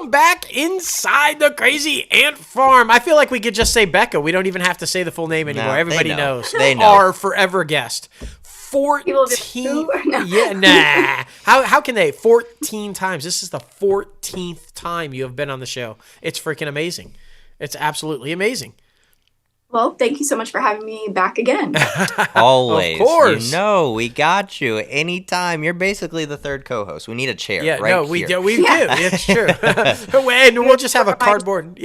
welcome back inside the Crazy Ant Farm. I feel like we could just say Becca. We don't even have to say the full name anymore. No, Everybody they know. knows. They know. Our forever guest. 14. No. Yeah, nah. How can they? 14 times. This is the 14th time you have been on the show. It's freaking amazing. It's absolutely amazing. Well, thank you so much for having me back again. Always. Of course. You know, we got you anytime. You're basically the third co-host. We need a chair Yeah, right no, here. we do. It's true. And we'll just have a cardboard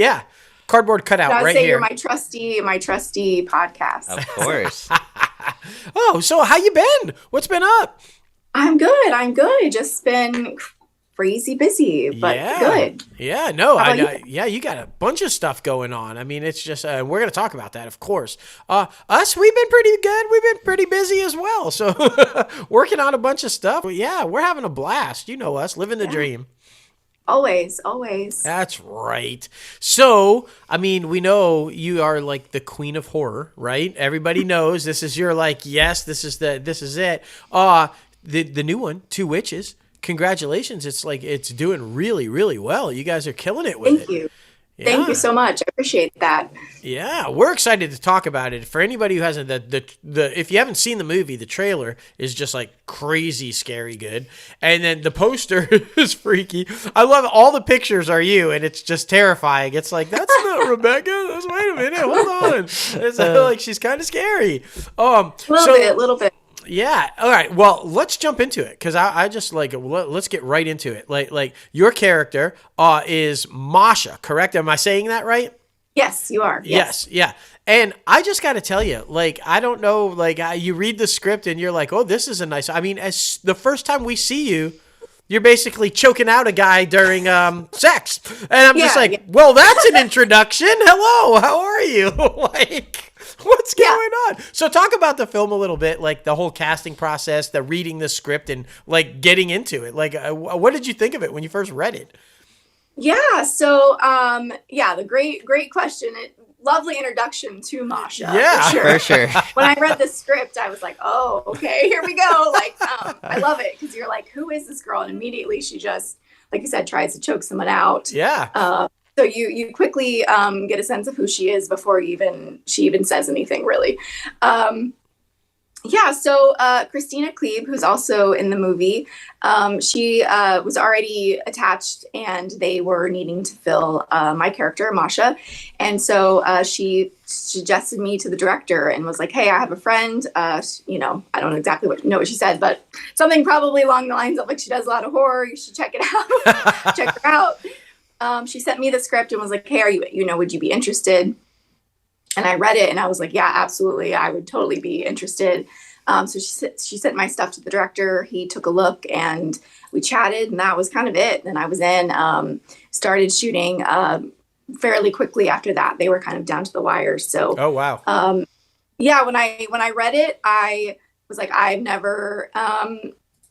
cutout I right say here. you're my trusty podcast. Of course. Oh, so how you been? What's been up? I'm good. Just been crazy busy, but good. Yeah, no, How about you got a bunch of stuff going on. I mean, it's just we're gonna talk about that, of course. Us, we've been pretty good. We've been pretty busy as well. So working on a bunch of stuff. Yeah, we're having a blast. You know us, living the dream. Always. That's right. So, I mean, we know you are like the queen of horror, right? Everybody knows this is your yes, this is it. The new one, Two Witches. Congratulations. It's doing really, really well. You guys are killing it with it. Thank you. Yeah. Thank you so much. I appreciate that. Yeah, we're excited to talk about it. For anybody who hasn't, if you haven't seen the movie, the trailer is just crazy, scary good, and then the poster is freaky. I love it. All the pictures are you, and it's just terrifying. It's that's not Rebecca. Wait a minute, hold on. It's she's kind of scary. A little bit. Yeah. All right. Well, let's jump into it because I just let's get right into it. Like your character is Masha, correct? Am I saying that right? Yes, you are. Yes. Yeah. And I just got to tell you, I don't know, you read the script and you're like, oh, this is a nice. I mean, as the first time we see you, you're basically choking out a guy during sex, and I'm just well, that's an introduction. Hello, how are you? What's going on? So talk about the film a little bit, the whole casting process, the reading the script, and getting into it. What did you think of it when you first read it? Yeah. So, the great question. Lovely introduction to Masha. Yeah, for sure. When I read the script, I was like, oh, okay, here we go. I love it because you're like, who is this girl? And immediately she just, like you said, tries to choke someone out. Yeah. So you quickly get a sense of who she is before she even says anything, really. So Christina Klebe, who's also in the movie, she was already attached and they were needing to fill my character, Masha. And so she suggested me to the director and was like, hey, I have a friend, I don't exactly know what she said, but something probably along the lines of she does a lot of horror. You should check it out. Check her out. She sent me the script and was like, hey, would you be interested? And I read it and I was like, yeah, absolutely. I would totally be interested. So she sent my stuff to the director. He took a look and we chatted and that was kind of it. And I was in, started shooting fairly quickly after that. They were kind of down to the wire. So, oh, wow. When I read it, I was like, I've never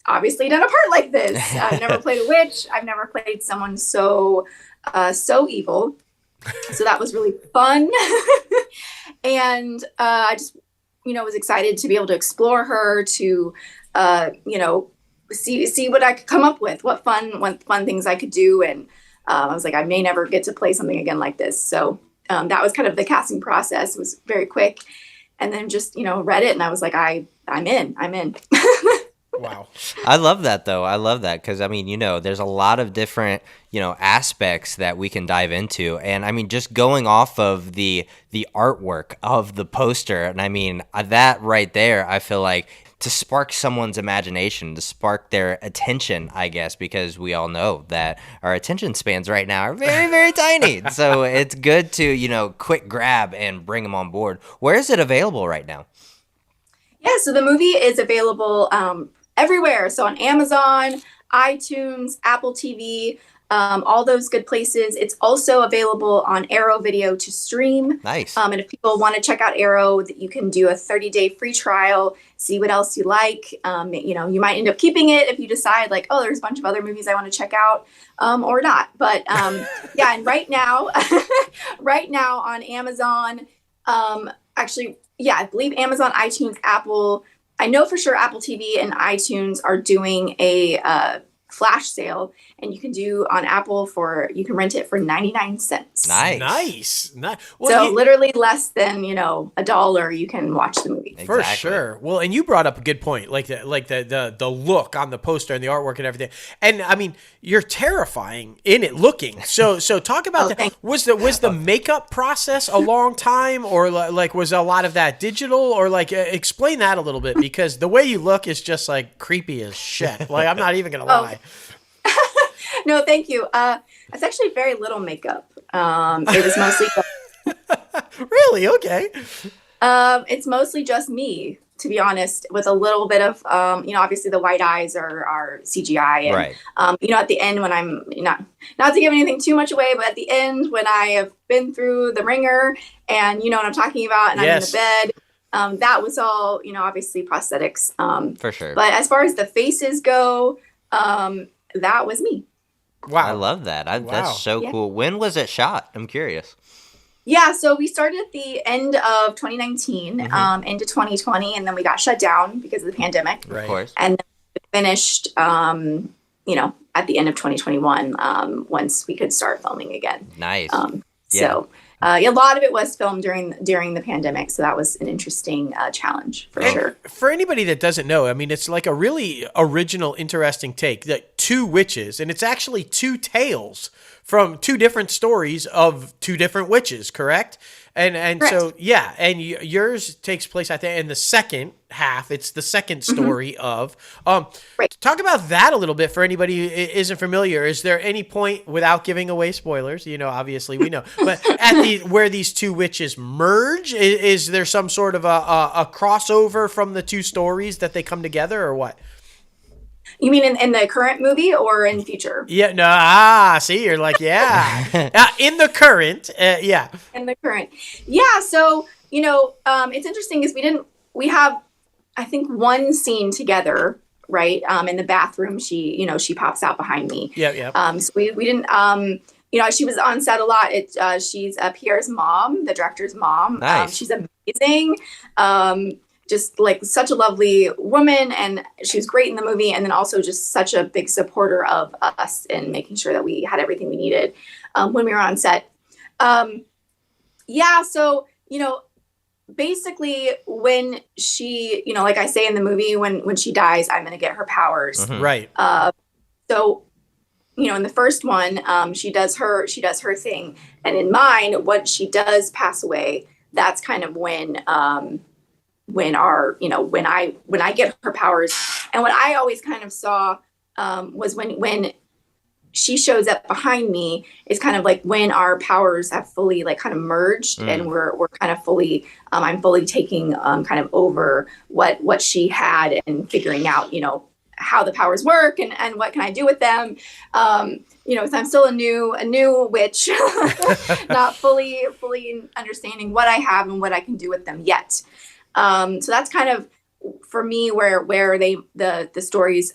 obviously done a part like this. I've never played a witch. I've never played someone so evil. So that was really fun. And I just, was excited to be able to explore her, to, see what I could come up with, what fun things I could do. And I was like, I may never get to play something again like this. So that was kind of the casting process. It was very quick. And then just, read it and I was like, I'm in. Wow. I love that, though. I love that because, there's a lot of different, aspects that we can dive into. And, just going off of the artwork of the poster, and that right there, I feel like to spark someone's imagination, to spark their attention, I guess, because we all know that our attention spans right now are very, very tiny. So it's good to, quick grab and bring them on board. Where is it available right now? Yeah, so the movie is available everywhere. So on Amazon, iTunes, Apple TV, all those good places. It's also available on Arrow Video to stream. Nice. And if people want to check out Arrow, you can do a 30-day free trial, see what else you like. You might end up keeping it if you decide there's a bunch of other movies I want to check out or not. But and right now on Amazon, I believe Amazon, iTunes, Apple. I know for sure Apple TV and iTunes are doing a flash sale, and you can do on Apple you can rent it for 99 cents. Nice. Well, So literally less than, $1, you can watch the movie. For Exactly. sure. Well, and you brought up a good point, like the look on the poster and the artwork and everything. And I mean, you're terrifying in it looking. So talk about that. Was the makeup process a long time, or like was a lot of that digital, or like explain that a little bit, because the way you look is just like creepy as shit. Like, I'm not even gonna lie. No, thank you. It's actually very little makeup. It was mostly Really? Okay. it's mostly just me, to be honest, with a little bit of obviously the white eyes are CGI, and Right. at the end, when I'm not to give anything too much away, but at the end, when I have been through the ringer and you know what I'm talking about, and Yes. I'm in the bed, that was all obviously prosthetics. For sure. But as far as the faces go, that was me. Wow. I love that. Wow. That's so Yeah. cool. When was it shot? I'm curious. Yeah, so we started at the end of 2019, into 2020, and then we got shut down because of the pandemic. Right. Of course. And then we finished, at the end of 2021, once we could start filming again. Nice. So a lot of it was filmed during the pandemic, so that was an interesting challenge for sure. For anybody that doesn't know, I mean, it's like a really original, interesting take. That two witches, and it's actually two tales from two different stories of two different witches, correct? And so, yeah, and yours takes place, I think, in the second half. It's the second story of. Right. Talk about that a little bit for anybody who isn't familiar. Is there any point, without giving away spoilers, obviously we know, but where these two witches merge, is there some sort of a crossover from the two stories that they come together, or what? You mean in the current movie or in future? Yeah, no, see, you're like, yeah. In the current, yeah. In the current. Yeah, so, it's interesting is we have, I think, one scene together, right? In the bathroom, she pops out behind me. Yeah. So we didn't, she was on set a lot. She's Pierre's mom, the director's mom. Nice. She's amazing. Just like such a lovely woman, and she was great in the movie, and then also just such a big supporter of us and making sure that we had everything we needed when we were on set. So basically when she, like I say in the movie, when she dies, I'm gonna get her powers. Mhm. Right. So in the first one, she does her thing, and in mine, when she does pass away, that's kind of when I get her powers. And what I always kind of saw was when she shows up behind me is kind of like when our powers have fully like kind of merged, and we're kind of fully I'm fully taking kind of over what she had and figuring out how the powers work and what can I do with them. So I'm still a new witch, not fully understanding what I have and what I can do with them yet. So that's kind of for me where the stories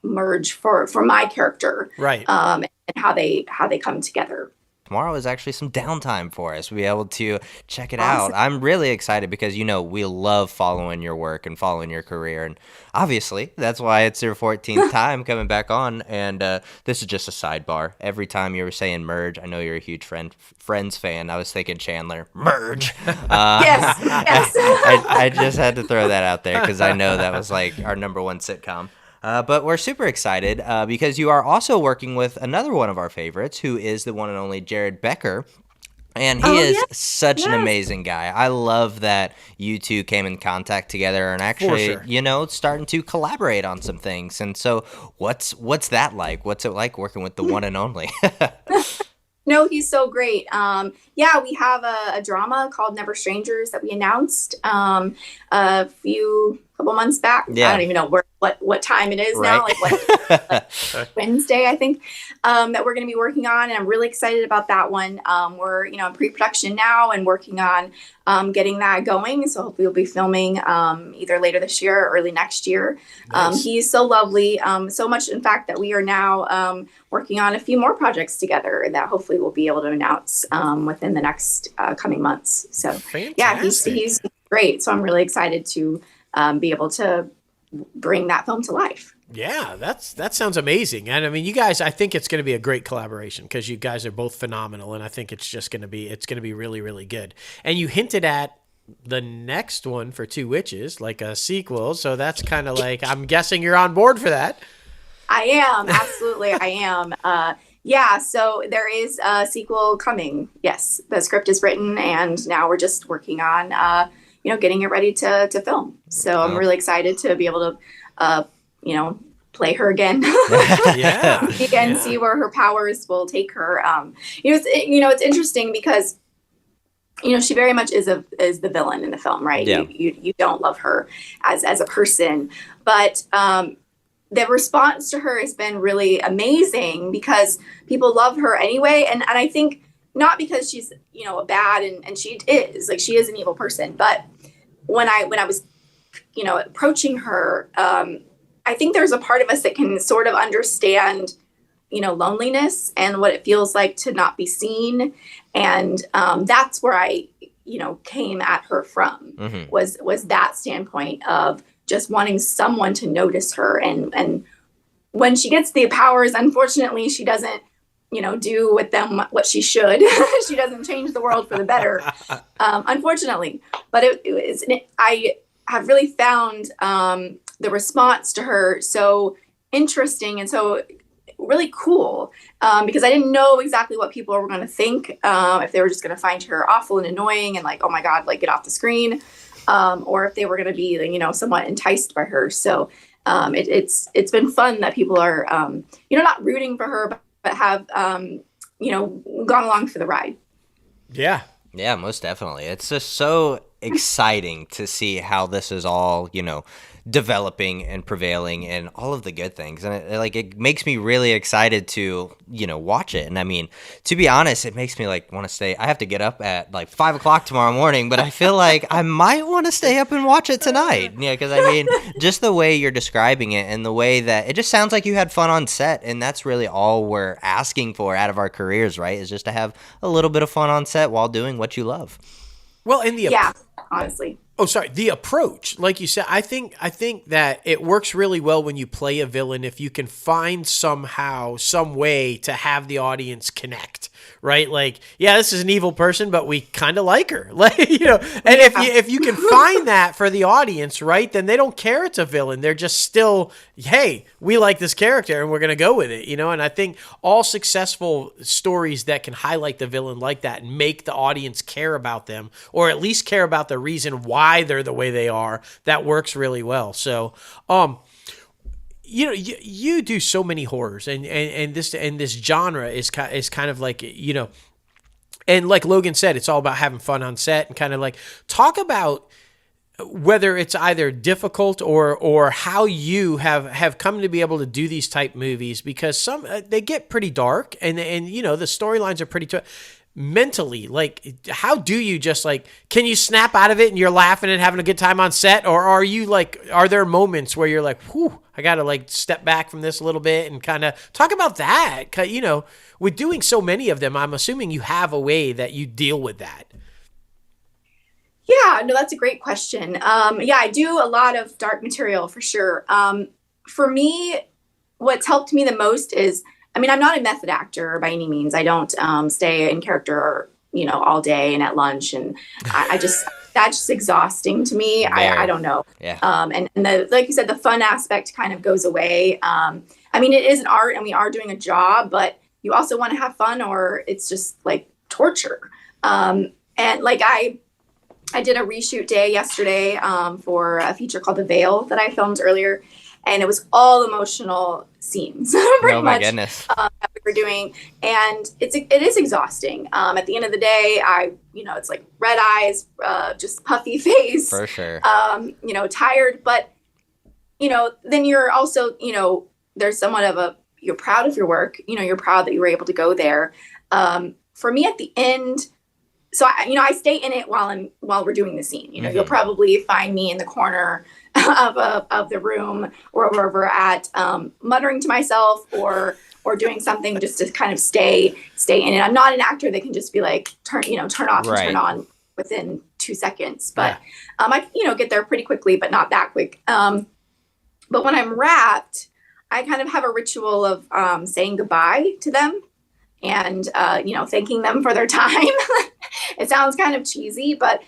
merge for my character, Right. And how they come together. Tomorrow is actually some downtime for us. We'll be able to check it Awesome. out. I'm really excited because, we love following your work and following your career. And obviously, that's why it's your 14th time coming back on. And this is just a sidebar. Every time you were saying merge, I know you're a huge Friends fan. I was thinking Chandler. Merge. Yes. I just had to throw that out there because I know that was like our number one sitcom. But we're super excited because you are also working with another one of our favorites, who is the one and only Jared Becker. And he is such an amazing guy. I love that you two came in contact together and actually, starting to collaborate on some things. And so what's that like? What's it like working with the one and only? No, he's so great. We have a drama called Never Strangers that we announced a couple months back. Yeah. I don't even know what time it is now, Right. like Wednesday, I think, that we're going to be working on. And I'm really excited about that one. We're, in pre-production now and working on getting that going. So hopefully we'll be filming either later this year or early next year. Nice. He's so lovely. So much, in fact, that we are now working on a few more projects together that hopefully we'll be able to announce within the next coming months. So Fantastic. yeah, he's great. So I'm really excited to be able to bring that film to life. Yeah, that sounds amazing. And I mean, you guys, I think it's going to be a great collaboration because you guys are both phenomenal, and I think it's going to be really, really good. And you hinted at the next one for Two Witches, like a sequel. So that's kind of like, I'm guessing you're on board for that. I am, absolutely, I am. Yeah, so there is a sequel coming. Yes, the script is written, and now we're just working on, getting it ready to film. So I'm really excited to be able to, play her again. Yeah. And see where her powers will take her. It's interesting because, she very much is the villain in the film, right? Yeah. You don't love her as a person, but the response to her has been really amazing because people love her anyway. And I think not because she's, bad and she is, like, she is an evil person. But when I was, approaching her, I think there's a part of us that can sort of understand, loneliness and what it feels like to not be seen. And that's where I, came at her from, was that standpoint of just wanting someone to notice her. And when she gets the powers, unfortunately, she doesn't, do with them what she should. She doesn't change the world for the better, unfortunately. But I have really found the response to her so interesting and so really cool, because I didn't know exactly what people were going to think, if they were just going to find her awful and annoying and like, oh my God, like, get off the screen. Or if they were going to be, somewhat enticed by her. So it's been fun that people are, not rooting for her, but have, gone along for the ride. Yeah. Yeah, most definitely. It's just so exciting to see how this is all, developing and prevailing and all of the good things. And it makes me really excited to, watch it. And I mean, to be honest, it makes me want to stay. I have to get up at 5:00 tomorrow morning, but I feel like I might want to stay up and watch it tonight. Yeah. Cause I mean, just the way you're describing it and the way that it just sounds like you had fun on set. And that's really all we're asking for out of our careers, right? Is just to have a little bit of fun on set while doing what you love. Well, Honestly. Oh, sorry. The approach, like you said, I think that it works really well when you play a villain if you can find somehow, some way to have the audience connect, right? Like, yeah, this is an evil person, but we kind of like her, and if you can find that for the audience, right, then they don't care it's a villain. They're just still, hey, we like this character and we're gonna go with it, And I think all successful stories that can highlight the villain like that and make the audience care about them, or at least care about the reason why they're the way they are, that works really well. So, you do so many horrors, and this genre is kind of like, and like Logan said, it's all about having fun on set and kind of like talk about whether it's either difficult or how you have come to be able to do these type movies, because some they get pretty dark and the storylines are pretty mentally, how do you just can you snap out of it and you're laughing and having a good time on set, or are you are there moments where you're like, whew, I gotta step back from this a little bit and kind of talk about that? With doing so many of them, I'm assuming you have a way that you deal with that. Yeah, no, that's a great question. I do a lot of dark material for sure. For me, what's helped me the most is, I'm not a method actor by any means. I don't stay in character, all day and at lunch, and that's just exhausting to me. I don't know. Yeah. And like you said, the fun aspect kind of goes away. It is an art, and we are doing a job, but you also want to have fun, or it's just torture. And I did a reshoot day yesterday for a feature called The Veil that I filmed earlier. And it was all emotional scenes, pretty much, goodness. That we were doing, and it is exhausting. At the end of the day, it's like red eyes, just puffy face, for sure. Tired, but then you're also, there's somewhat of you're proud of your work. You're proud that you were able to go there. For me, at the end. So I stay in it while we're doing the scene. You'll probably find me in the corner of the room or wherever we're at, muttering to myself or doing something just to kind of stay in it. I'm not an actor that can just be turn off and turn on within 2 seconds, but I get there pretty quickly, but not that quick. But when I'm wrapped, I kind of have a ritual of saying goodbye to them and, thanking them for their time. It sounds kind of cheesy, but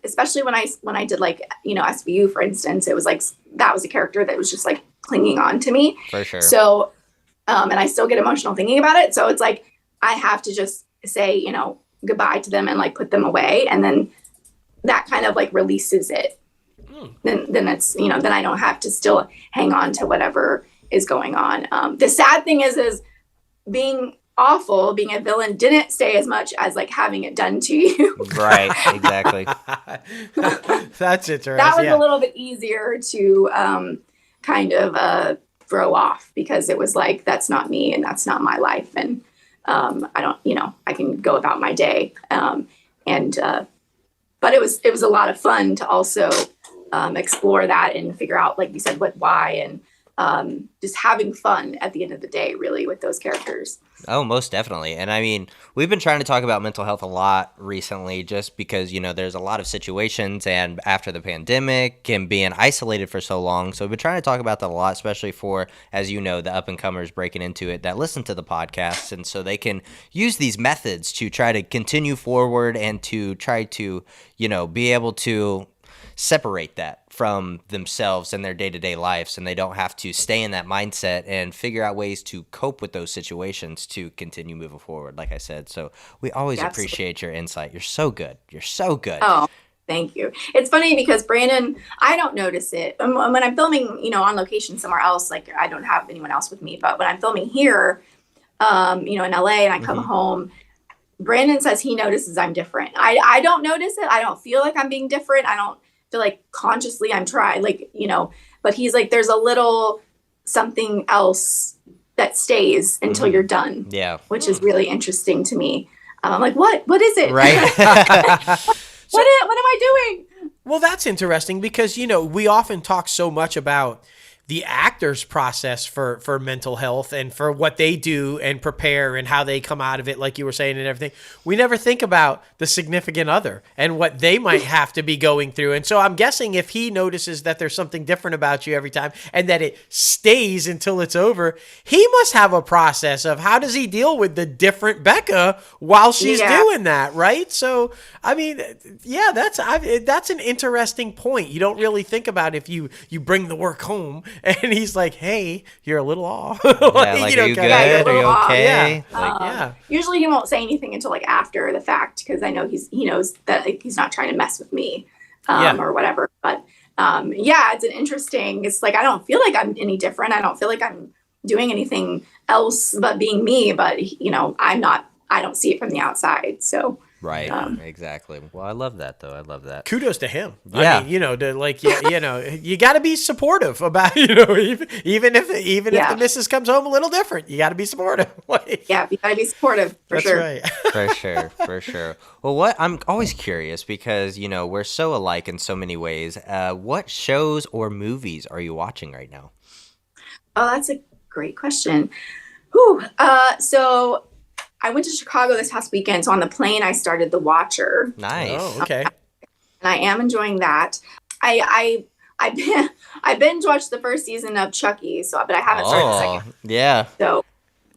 especially when I did like, SVU, for instance, it was like, that was a character that was just like clinging on to me. For sure. So, and I still get emotional thinking about it. So it's like, I have to just say, goodbye to them and like put them away. And then that kind of like releases it. Then it's, then I don't have to still hang on to whatever is going on. The sad thing is being awful, being a villain didn't stay as much as like having it done to you. Right, exactly. That's interesting. That was a little bit easier to kind of throw off, because it was like, that's not me and that's not my life. And I don't, I can go about my day. But it was a lot of fun to also explore that and figure out, like you said, why, and just having fun at the end of the day, really, with those characters. Oh, most definitely. And I mean, we've been trying to talk about mental health a lot recently, just because, there's a lot of situations, and after the pandemic and being isolated for so long. So we've been trying to talk about that a lot, especially for, as you know, the up and comers breaking into it that listen to the podcast. And so they can use these methods to try to continue forward and to try to, be able to separate that from themselves and their day-to-day lives, and they don't have to stay in that mindset and figure out ways to cope with those situations to continue moving forward, like I said. So we always appreciate your insight. You're so good. Oh, thank you. It's funny because Brandon, I don't notice it when I'm filming, on location somewhere else. Like, I don't have anyone else with me, but when I'm filming here, in LA, and I come home, Brandon says he notices I'm different. I don't notice it. I don't feel like I'm being different. I don't feel like consciously I'm trying, but he's like, there's a little something else that stays until you're done. Yeah. Which is really interesting to me. I'm like, what is it? Right. What am I doing? Well, that's interesting because, we often talk so much about the actor's process for mental health and for what they do and prepare and how they come out of it, like you were saying, and everything. We never think about the significant other and what they might have to be going through. And so I'm guessing if he notices that there's something different about you every time and that it stays until it's over, he must have a process of how does he deal with the different Becca while she's doing that, right? So, I mean, yeah, that's an interesting point. You don't really think about if you bring the work home and he's like, "Hey, you're a little off." Are you good? Are you okay? Yeah. Usually he won't say anything until like after the fact, because I know he knows that like, he's not trying to mess with me or whatever. But it's an interesting. It's like I don't feel like I'm any different. I don't feel like I'm doing anything else but being me. But I'm not. I don't see it from the outside. So. Right, exactly. Well, I love that, though. I love that. Kudos to him. Yeah. I mean, you got to be supportive about, even if the missus comes home a little different, you got to be supportive. You got to be supportive, for sure. That's right. For sure. Well, I'm always curious because, we're so alike in so many ways. What shows or movies are you watching right now? Oh, that's a great question. Whew. So I went to Chicago this past weekend, so on the plane I started The Watcher. Nice. Oh, okay. And I am enjoying that. I binge watched the first season of Chucky, but I haven't started the second. Yeah. So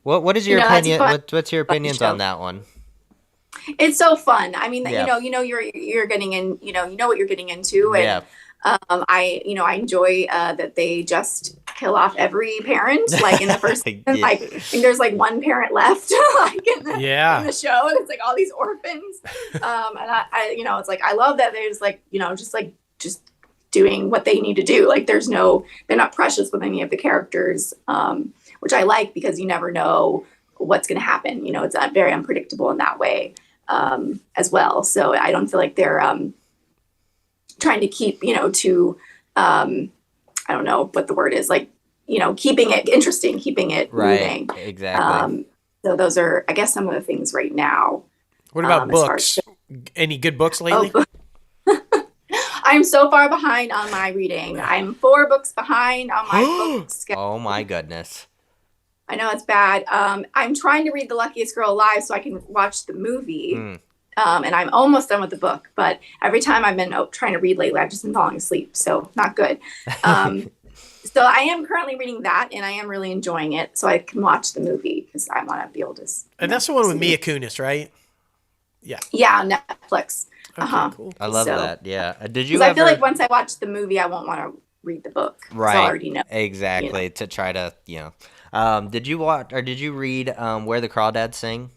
what is your opinion? What's your opinions on that one? It's so fun. I mean, you're getting in, you know what you're getting into, and I enjoy that they just kill off every parent, like in the first season. Like, I think there's like one parent left, like in the show, and it's like all these orphans. And I it's like I love that there's like just doing what they need to do. Like they're not precious with any of the characters, which I like because you never know what's going to happen. It's very unpredictable in that way as well. So I don't feel like they're trying to keep I don't know what the word is, like, keeping it interesting, keeping it moving. Exactly. So those are, I guess, some of the things right now. What about books? Any good books lately? I'm so far behind on my reading. I'm 4 books behind on my book schedule. Oh my goodness. I know it's bad. I'm trying to read The Luckiest Girl Alive so I can watch the movie. And I'm almost done with the book, but every time I've been trying to read lately, I've just been falling asleep. So not good. So I am currently reading that, and I am really enjoying it. So I can watch the movie because I want to be able to. And that's the one with Mila Kunis, right? Yeah. Yeah, on Netflix. Okay, cool. I love that. Yeah. Did you Because ever? I feel like once I watch the movie, I won't want to read the book. Right. I already know. Exactly. You know? To try to, did you watch or did you read Where the Crawdads Sing?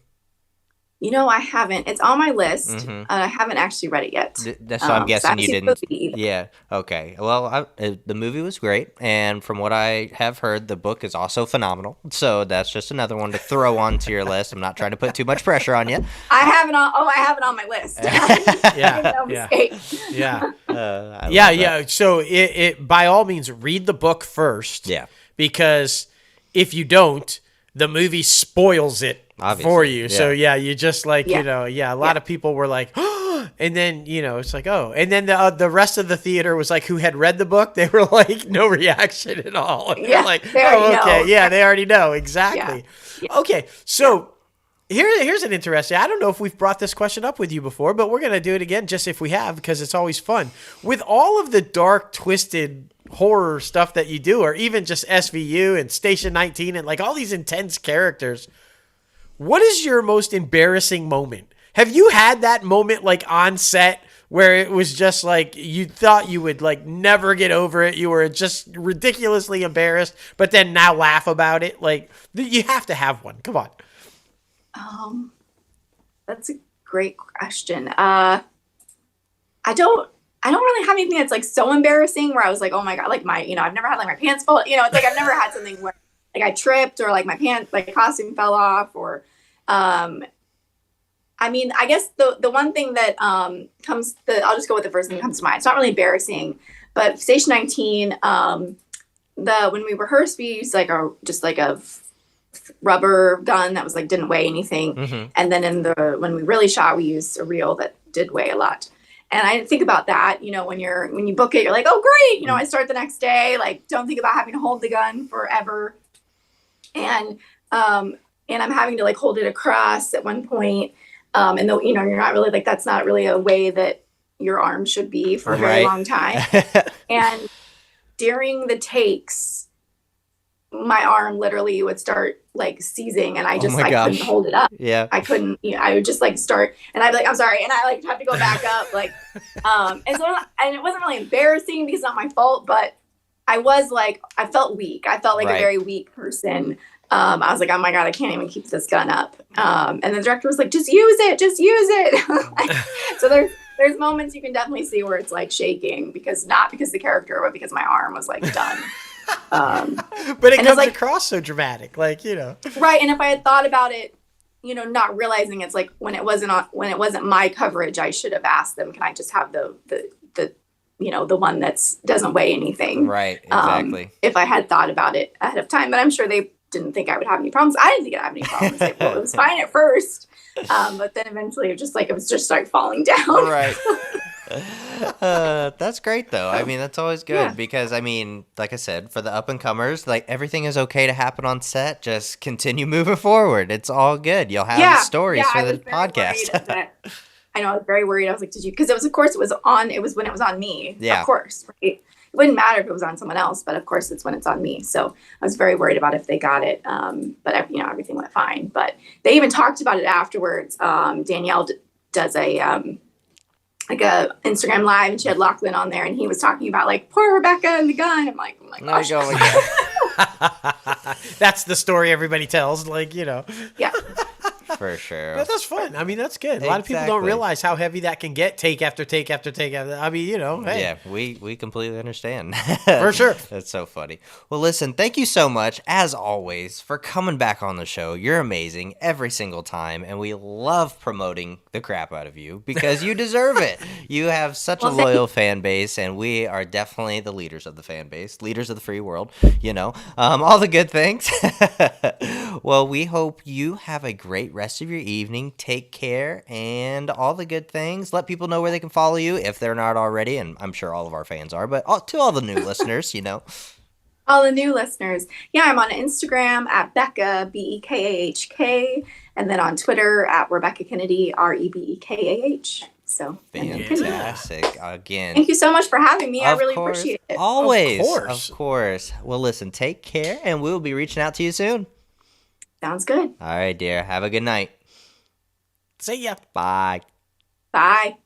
I haven't. It's on my list. Mm-hmm. I haven't actually read it yet. So I'm guessing you didn't. Either. Yeah. Okay. Well, the movie was great, and from what I have heard, the book is also phenomenal. So that's just another one to throw onto your list. I'm not trying to put too much pressure on you. I have it on. Oh, I have it on my list. No mistake. Yeah. So it by all means read the book first. Yeah. Because if you don't, the movie spoils it. Obviously, for you. Yeah. So you just like, a lot of people were like, oh, and then, it's like, oh, and then the rest of the theater was like, who had read the book, they were like, no reaction at all. And they're like, oh, okay. Know. Yeah, they already know. Exactly. Yeah. Okay. So here's an interesting, I don't know if we've brought this question up with you before, but we're going to do it again just if we have, because it's always fun. With all of the dark, twisted horror stuff that you do, or even just SVU and Station 19 and like all these intense characters, what is your most embarrassing moment? Have you had that moment like on set where it was just like you thought you would like never get over it? You were just ridiculously embarrassed, but then now laugh about it? Like you have to have one. Come on. That's a great question. I don't really have anything that's like so embarrassing where I was like, oh my God, like I've never had like my pants fall, it's like I've never had something where like I tripped or like my pants, like costume fell off or, I guess the one thing that I'll just go with the first thing that comes to mind. It's not really embarrassing, but Station 19, when we rehearsed, we used like a rubber gun that was like didn't weigh anything, and then when we really shot, we used a reel that did weigh a lot. And I didn't think about that, when you book it, you're like, oh great, I start the next day, like don't think about having to hold the gun forever, and I'm having to like hold it across at one point. And though, you're not really like, that's not really a way that your arm should be for a very long time. And during the takes, my arm literally would start like seizing and I couldn't hold it up. Yeah. I couldn't, I would just like start and I'd be like, I'm sorry. And I like have to go back up. Like, and it wasn't really embarrassing because it's not my fault, but I was like, I felt weak. I felt like a very weak person. I was like, oh my God, I can't even keep this gun up. And the director was like, just use it. So there's moments you can definitely see where it's like shaking not because the character, but because my arm was like done. But it comes across so dramatic, like, Right. And if I had thought about it, not realizing it's like when it wasn't my coverage, I should have asked them, can I just have the one doesn't weigh anything. Right. Exactly. If I had thought about it ahead of time, but I'm sure they didn't think I would have any problems. I didn't think I'd have any problems. Like, well, it was fine at first. But then eventually it was just started falling down. Right. That's great though. I mean, that's always good because like I said, for the up and comers, like everything is okay to happen on set. Just continue moving forward. It's all good. You'll have stories for the podcast. I know I was very worried. I was like, because it was when it was on me. Yeah. Of course. Right? It wouldn't matter if it was on someone else, but of course it's when it's on me. So I was very worried about if they got it. But everything went fine. But they even talked about it afterwards. Danielle does a Instagram live, and she had Logan on there, and he was talking about like poor Rebekah and the gun. I'm like, oh my gosh. That's the story everybody tells. Like, Yeah. For sure. But that's fun. That's good. A lot of people don't realize how heavy that can get, take after take after take after. Hey. Yeah, we completely understand. For sure. That's so funny. Well, listen, thank you so much, as always, for coming back on the show. You're amazing every single time, and we love promoting the crap out of you because you deserve it. You have such a loyal fan base, and we are definitely the leaders of the fan base, leaders of the free world, all the good things. Well, we hope you have a great rest of your evening. Take care and all the good things. Let people know where they can follow you if they're not already, and I'm sure all of our fans are, but to all the new listeners, All the new listeners. Yeah, I'm on Instagram at Becca, Bekahk, and then on Twitter at Rebekah Kennedy, Rebekah. So fantastic. Again, thank you so much for having me. I really course, appreciate it. Always. Of course. Well, listen, take care, and we'll be reaching out to you soon. Sounds good. All right, dear. Have a good night. See ya. Bye. Bye.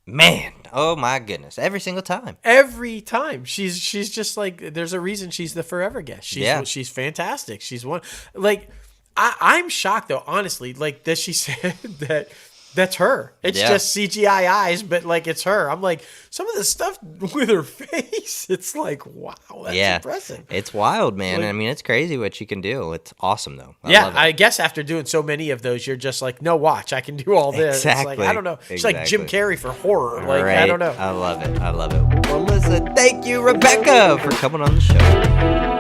Man, oh my goodness. Every single time. Every time she's just like, there's a reason she's the forever guest. She's fantastic. She's one, like, I'm shocked though, honestly, like that she said that's her. It's just CGI eyes, but like it's her. I'm like, some of the stuff with her face, it's like, wow, that's impressive. It's wild, man. I mean, it's crazy what you can do. It's awesome though. I guess after doing so many of those, you're just like, no, watch, I can do all this. Exactly. It's like, I don't know. She's like Jim Carrey for horror. Like, right. I don't know. I love it. Well, listen, thank you, Rebekah, for coming on the show.